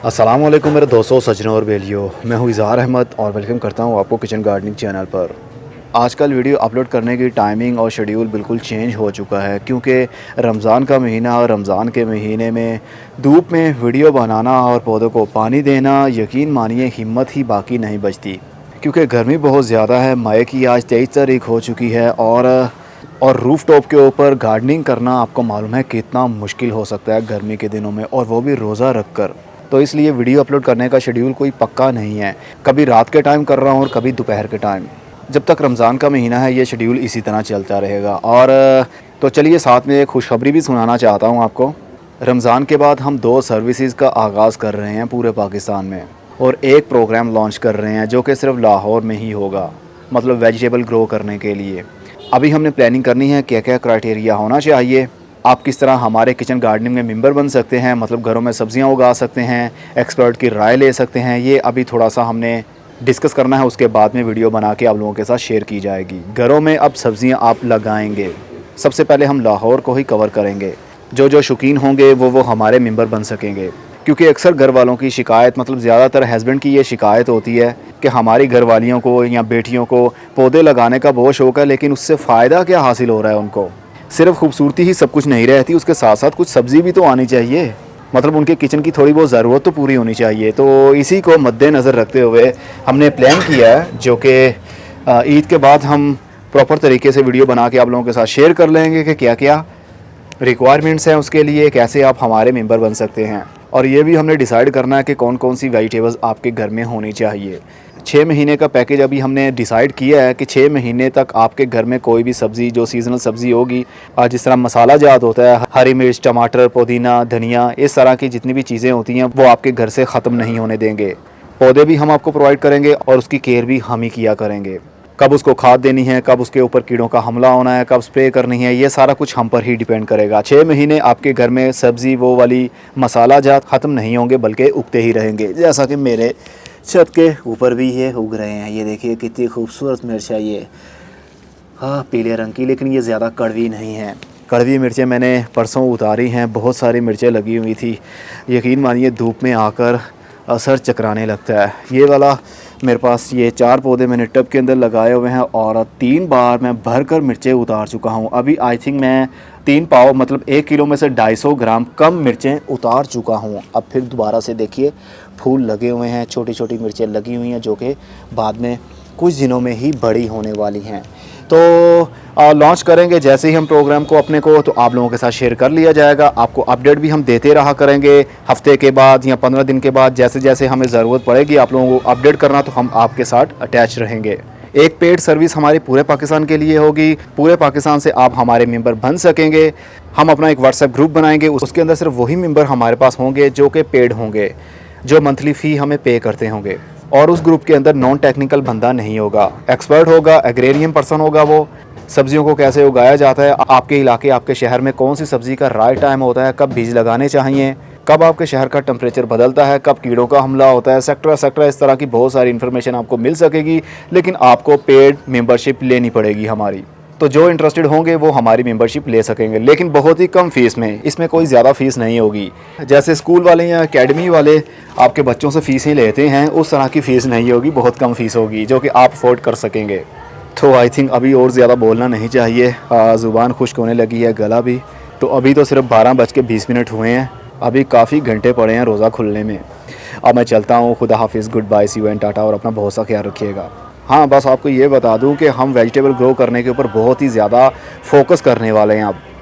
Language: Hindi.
अस्सलामुअलैकुम मेरे दोस्तों, सज्जनों और बेलियों। मैं हूँ इज़हार अहमद और वेलकम करता हूँ आपको किचन गार्डनिंग चैनल पर। आजकल वीडियो अपलोड करने की टाइमिंग और शेड्यूल बिल्कुल चेंज हो चुका है, क्योंकि रमज़ान का महीना और रमज़ान के महीने में धूप में वीडियो बनाना और पौधों को पानी देना, यकीन मानिए हिम्मत ही बाकी नहीं बचती, क्योंकि गर्मी बहुत ज़्यादा है। मई की आज 23 तारीख हो चुकी है और रूफ़ टॉप के ऊपर गार्डनिंग करना आपको मालूम है कितना मुश्किल हो सकता है गर्मी के दिनों में, और वो भी रोज़ा रख कर। तो इसलिए वीडियो अपलोड करने का शेड्यूल कोई पक्का नहीं है, कभी रात के टाइम कर रहा हूँ और कभी दोपहर के टाइम। जब तक रमज़ान का महीना है ये शेड्यूल इसी तरह चलता रहेगा। और तो चलिए साथ में एक खुशखबरी भी सुनाना चाहता हूँ आपको। रमज़ान के बाद हम 2 सर्विसेज का आगाज़ कर रहे हैं पूरे पाकिस्तान में, और एक प्रोग्राम लॉन्च कर रहे हैं जो कि सिर्फ लाहौर में ही होगा, मतलब वेजिटेबल ग्रो करने के लिए। अभी हमने प्लानिंग करनी है क्या क्या क्राइटेरिया होना चाहिए, आप किस तरह हमारे किचन गार्डनिंग में मेंबर बन सकते हैं, मतलब घरों में सब्जियां उगा सकते हैं, एक्सपर्ट की राय ले सकते हैं। ये अभी थोड़ा सा हमने डिस्कस करना है, उसके बाद में वीडियो बना के आप लोगों के साथ शेयर की जाएगी। घरों में अब सब्जियां आप लगाएंगे, सबसे पहले हम लाहौर को ही कवर करेंगे। जो शौकीन होंगे वो हमारे मेंबर बन सकेंगे, क्योंकि अक्सर घर वालों की शिकायत, मतलब ज़्यादातर हस्बैंड की ये शिकायत होती है कि हमारी घरवालियों को या बेटियों को पौधे लगाने का बहुत शौक़ है, लेकिन उससे फ़ायदा क्या हासिल हो रहा है उनको। सिर्फ खूबसूरती ही सब कुछ नहीं रहती, उसके साथ साथ कुछ सब्ज़ी भी तो आनी चाहिए, मतलब उनके किचन की थोड़ी बहुत ज़रूरत तो पूरी होनी चाहिए। तो इसी को मद्देनज़र रखते हुए हमने प्लान किया है, जो कि ईद के बाद हम प्रॉपर तरीके से वीडियो बना के आप लोगों के साथ शेयर कर लेंगे कि क्या क्या रिक्वायरमेंट्स हैं उसके लिए, कैसे आप हमारे मेंबर बन सकते हैं। और ये भी हमने डिसाइड करना है कि कौन कौन सी वेजिटेबल्स आपके घर में होनी चाहिए। 6 महीने का पैकेज अभी हमने डिसाइड किया है कि 6 महीने तक आपके घर में कोई भी सब्ज़ी जो सीज़नल सब्ज़ी होगी, जिस तरह मसाला जात होता है, हरी मिर्च, टमाटर, पुदीना, धनिया, इस तरह की जितनी भी चीज़ें होती हैं वो आपके घर से ख़त्म नहीं होने देंगे। पौधे भी हम आपको प्रोवाइड करेंगे और उसकी केयर भी हम ही किया करेंगे। कब उसको खाद देनी है, कब उसके ऊपर कीड़ों का हमला होना है, कब स्प्रे करनी है, ये सारा कुछ हम पर ही डिपेंड करेगा। 6 महीने आपके घर में सब्ज़ी वो वाली मसाला जात ख़त्म नहीं होंगे, बल्कि उगते ही रहेंगे। जैसा कि मेरे छत के ऊपर भी ये उग रहे हैं, ये देखिए कितनी खूबसूरत मिर्च है ये, हाँ पीले रंग की, लेकिन ये ज़्यादा कड़वी नहीं है। कड़वी मिर्चें मैंने परसों उतारी हैं, बहुत सारी मिर्चें लगी हुई थी, यकीन मानिए धूप में आकर असर चकराने लगता है। ये वाला मेरे पास ये 4 पौधे मैंने टब के अंदर लगाए हुए हैं और 3 बार मैं भरकर मिर्चें उतार चुका हूँ। अभी आई थिंक मैं 3 पाव, मतलब 1 किलो में से 250 ग्राम कम मिर्चें उतार चुका हूँ। अब फिर दोबारा से देखिए फूल लगे हुए हैं, छोटी छोटी मिर्चें लगी हुई हैं, जो कि बाद में कुछ दिनों में ही बड़ी होने वाली हैं। तो लॉन्च करेंगे जैसे ही हम प्रोग्राम को अपने को, तो आप लोगों के साथ शेयर कर लिया जाएगा। आपको अपडेट भी हम देते रहा करेंगे हफ्ते के बाद या 15 दिन के बाद, जैसे जैसे हमें ज़रूरत पड़ेगी आप लोगों को अपडेट करना, तो हम आपके साथ अटैच रहेंगे। एक पेड सर्विस हमारे पूरे पाकिस्तान के लिए होगी, पूरे पाकिस्तान से आप हमारे मेंबर बन सकेंगे। हम अपना एक व्हाट्सएप ग्रुप बनाएंगे, उसके अंदर सिर्फ वही मेंबर हमारे पास होंगे जो कि पेड होंगे, जो मंथली फ़ी हमें पे करते होंगे। और उस ग्रुप के अंदर नॉन टेक्निकल बंदा नहीं होगा, एक्सपर्ट होगा, एग्रेरियम पर्सन होगा। वो सब्जियों को कैसे उगाया जाता है, आपके इलाके, आपके शहर में कौन सी सब्ज़ी का राइट टाइम होता है, कब बीज लगाने चाहिए, कब आपके शहर का टेम्परेचर बदलता है, कब कीड़ों का हमला होता है, सेक्टर इस तरह की बहुत सारी इन्फॉर्मेशन आपको मिल सकेगी। लेकिन आपको पेड मेंबरशिप लेनी पड़ेगी हमारी। तो जो इंटरेस्टेड होंगे वो हमारी मेंबरशिप ले सकेंगे, लेकिन बहुत ही कम फ़ीस में। इसमें कोई ज़्यादा फ़ीस नहीं होगी। जैसे स्कूल वाले या एकेडमी वाले आपके बच्चों से फ़ीसें लेते हैं, उस तरह की फ़ीस नहीं होगी, बहुत कम फ़ीस होगी जो कि आप अफोर्ड कर सकेंगे। तो आई थिंक अभी और ज़्यादा बोलना नहीं चाहिए, ज़ुबान खुश्क होने लगी है, गला भी। तो अभी तो सिर्फ 12:20 हुए हैं, अभी काफ़ी घंटे पड़े हैं रोज़ा खुलने में। अब मैं चलता हूँ, खुदा हाफिज़, good bye, see you and tata, और अपना बहुत सा ख्याल रखिएगा। हाँ, बस आपको ये बता दूं कि हम वेजिटेबल ग्रो करने के ऊपर बहुत ही ज़्यादा फोकस करने वाले हैं अब।